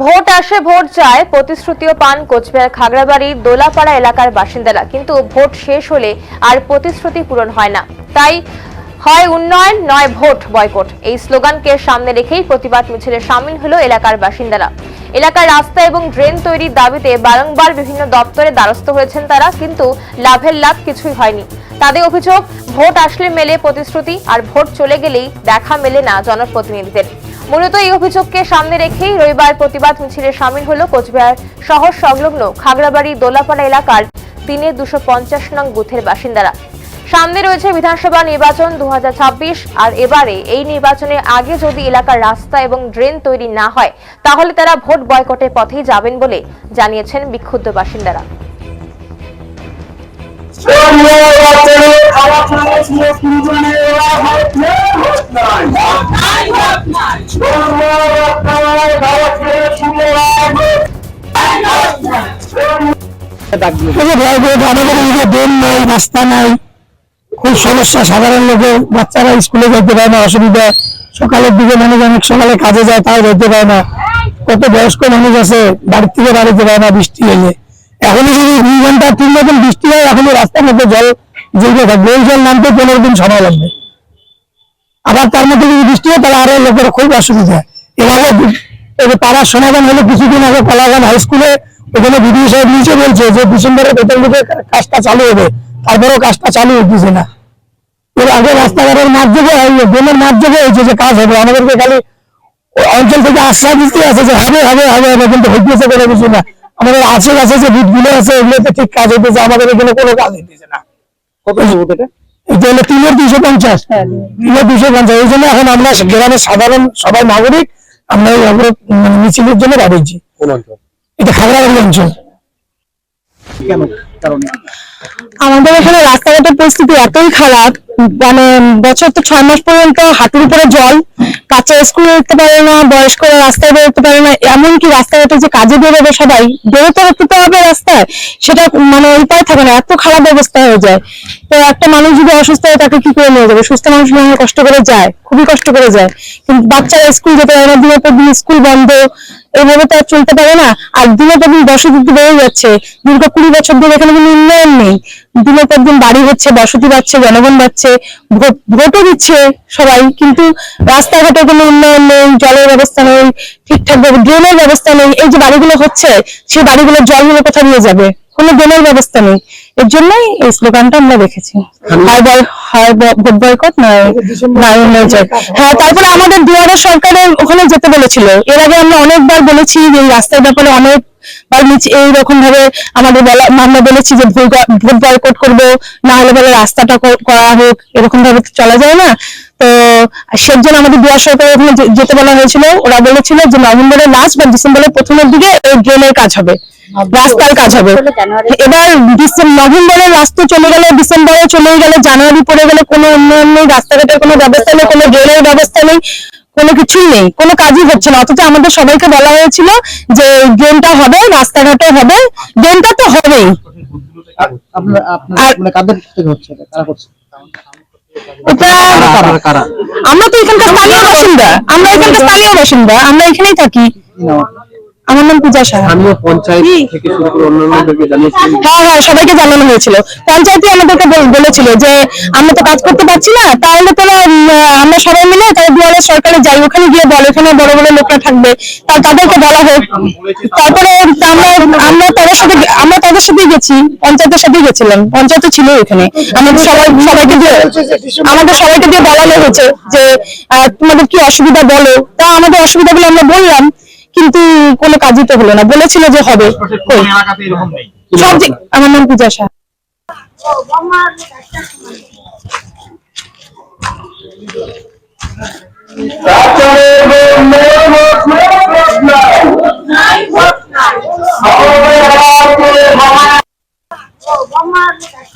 Vote আসে vote যায়, প্রতিশ্রুতিও পান কোচবিহার খাগড়াবাড়ি দোলাপাড়া এলাকার বাসিন্দারা, কিন্তু ভোট শেষ হলে আর প্রতিশ্রুতি পূরণ হয় না। তাই হয় উন্নয়ন নয় ভোট বয়কট, এই স্লোগানকে সামনে রেখেই প্রতিবাদ মিছিলে সামিল হলো এলাকার বাসিন্দারা। এলাকার রাস্তা এবং ড্রেন তৈরির দাবিতে বারংবার বিভিন্ন দপ্তরে দ্বারস্থ হয়েছেন তারা, কিন্তু লাভের লাভ কিছুই হয়নি। তাদের অভিযোগ, ভোট আসলে মেলে প্রতিশ্রুতি, আর ভোট চলে গেলেই দেখা মেলে না জনপ্রতিনিধিদের। মূলত এই অভিযোগকে সামনে রেখেই রবিবার প্রতিবাদ মিছিলে সামিল হলো কোচবিহার শহর সংলগ্ন খাগড়াবাড়ি দোলাপাড়া এলাকার 250 নং বুথের বাসিন্দারা। সামনে রয়েছে বিধানসভা নির্বাচন 2026, আর এবারে এই নির্বাচনের আগে যদি এলাকার রাস্তা এবং ড্রেন তৈরি না হয়, তাহলে তারা ভোট বয়কটের পথেই যাবেন বলে জানিয়েছেন বিক্ষুব্ধ বাসিন্দারা। রাস্তা নাই, খুব সমস্যা। সাধারণ লোকের বাচ্চারা স্কুলে যেতে পারে না, অসুবিধা। সকালের দিকে মানুষ অনেক সকালে কাজে যায়, তাও যেতে পারে না। কত বয়স্ক মানুষ আছে বাড়ির থেকে বাড়িতে পারে না বৃষ্টি হলে। এখনই যদি 2 ঘন্টা 3 রকম বৃষ্টি হয়, এখনই রাস্তার মধ্যে জল জমে থাকবে। এই জল নামতে 15 দিন সময় লাগবে। আবার তার মধ্যে যদি বৃষ্টি হয়, তাহলে আরো লোকের খুব অসুবিধা। এভাবে পাড়ার সমাধান হলো কিছুদিন আগে কলাগান হাই স্কুলে, ওখানে বিডিও সাহেব নিচে বলছে যে ডিসেম্বরের প্রথম দিকে কাজটা চালু হবে, তারপরেও কাজটা চালু হচ্ছে না। এর আগে রাস্তাঘাটের মাধ্যমে ড্রেনের মাধ্যমে হয়েছে যে কাজ হবে, আমাদেরকে খালি অঞ্চল থেকে আশ্বাস দিতে আছে যে হবে হবে হবে হবে, কিন্তু হইতেছে কোনো কিছু না। আমাদের আশেপাশে যে বুথগুলো আছে, এগুলোতে ঠিক কাজ হইতেছে, আমাদের এখানে কোনো কাজ হইতেছে না। কত বুথ এটা? এটা হলো 3-250। 3-250। এই জন্য এখন আমরা গ্রামের সাধারণ সবাই নাগরিক আমরা এই মিছিলের জন্য বাড়িয়েছি। এটা খাগড়াবাড়ি অঞ্চল। আমাদের এখানে রাস্তাঘাটের পরিস্থিতি এতই খারাপ, মানে বছর তো 6 মাস পর্যন্ত হাঁটুর উপরে জল, বাচ্চা স্কুলে উঠতে পারে না, বয়স্করা রাস্তায় বেরোতে পারে না। এমনকি রাস্তাঘাটে যে কাজে বেরোবে সবাই, বেরোতে হবে রাস্তায়, সেটা মানে উপায় থাকে না, এত খারাপ অবস্থা হয়ে যায়। তো একটা মানুষ যদি অসুস্থ হয়, তাকে কি করে নিয়ে যাবে? সুস্থ মানুষ কষ্ট করে যায়, খুবই কষ্ট করে যায়, কিন্তু বাচ্চারা স্কুল যেতে পারে না, দিনের পর দিন স্কুল বন্ধ, এইভাবে তো আর চলতে পারে না। আর দিনের পর দিন বসতি বেড়ে যাচ্ছে, দীর্ঘ 20 বছর ধরে এখানে কোনো উন্নয়ন নেই। দিনের পর দিন বাড়ি হচ্ছে, বসতি বাড়ছে, জনগণ বাড়ছে, ভোটও দিচ্ছে সবাই, কিন্তু রাস্তাঘাটে কোনো উন্নয়ন নেই, জলের ব্যবস্থা নেই, ঠিকঠাক ভাবে ড্রেনের ব্যবস্থা নেই। এই যে বাড়িগুলো হচ্ছে, সেই বাড়িগুলোর জলগুলো কোথায় নিয়ে যাবে? কোনো ড্রেনের ব্যবস্থা নেই। এর জন্যই এই স্লোগানটা আমরা রেখেছি, হয় ভোট বয়কট নয় উন্নয়ন। হ্যাঁ, তারপরে আমাদের দুয়ারে সরকারের ওখানে যেতে বলেছিল। এর আগে আমরা অনেকবার বলেছি যে এই রাস্তার ব্যাপারে, অনেকবার এইরকম ভাবে আমরা বলেছি যে ভোট বয়কট করবো, না হলে বলে রাস্তাটা করা হোক, এরকম ভাবে চলা যায় না। তো সেজন্য আমাদের দুয়ার সরকারের ওখানে যেতে বলা হয়েছিল। ওরা বলেছিল যে নভেম্বরের লাস্ট বা ডিসেম্বরের প্রথমের দিকে এই ড্রেনের কাজ হবে, রাস্তার কাজ হবে। এবার নভেম্বরের লাস্টে চলে গেলে, ডিসেম্বরে চলে গেলে, জানুয়ারি পড়ে গেলে, কোনো উন্নয়ন নেই, রাস্তাঘাটের কোনো ব্যবস্থা নেই, কোনো ড্রেনের ব্যবস্থা নেই, কোনো কিছুই নেই, কোনো কাজই হচ্ছে না। অথচ আমাদের সবাইকে বলা হয়েছিল যে ড্রেনটা হবে, রাস্তাঘাটও হবে, ড্রেনটা তো হবেই। আমরা তো এখানকার স্থানীয় বাসিন্দা, আমরা এখানেই থাকি। আমার নাম পূজা সাহা। হ্যাঁ, সবাইকে জানানো হয়েছিল। পঞ্চায়েতে আমাদেরকে বলেছিল যে আমরা তো কাজ করতে পারছি না, তাহলে তোরা আমরা সবাই মিলে তারা দুয়ারে সরকারে যাই, ওখানে গিয়ে বল, ওখানে বড় বড় লোকরা থাকবে, তাদেরকে বলা হোক। তারপরে আমরা তাদের সাথেই গেছি, পঞ্চায়েতের সাথেই গেছিলাম, পঞ্চায়েত ছিল এখানে। আমাদের সবাইকে দিয়ে বলানো হয়েছে যে তোমাদের কি অসুবিধা বলো। তা আমাদের অসুবিধাগুলো আমরা বললাম, কিন্তু কোনো কাজই তো হলো না। বলেছিল যে হবে। আমার নাম পূজা সাহা।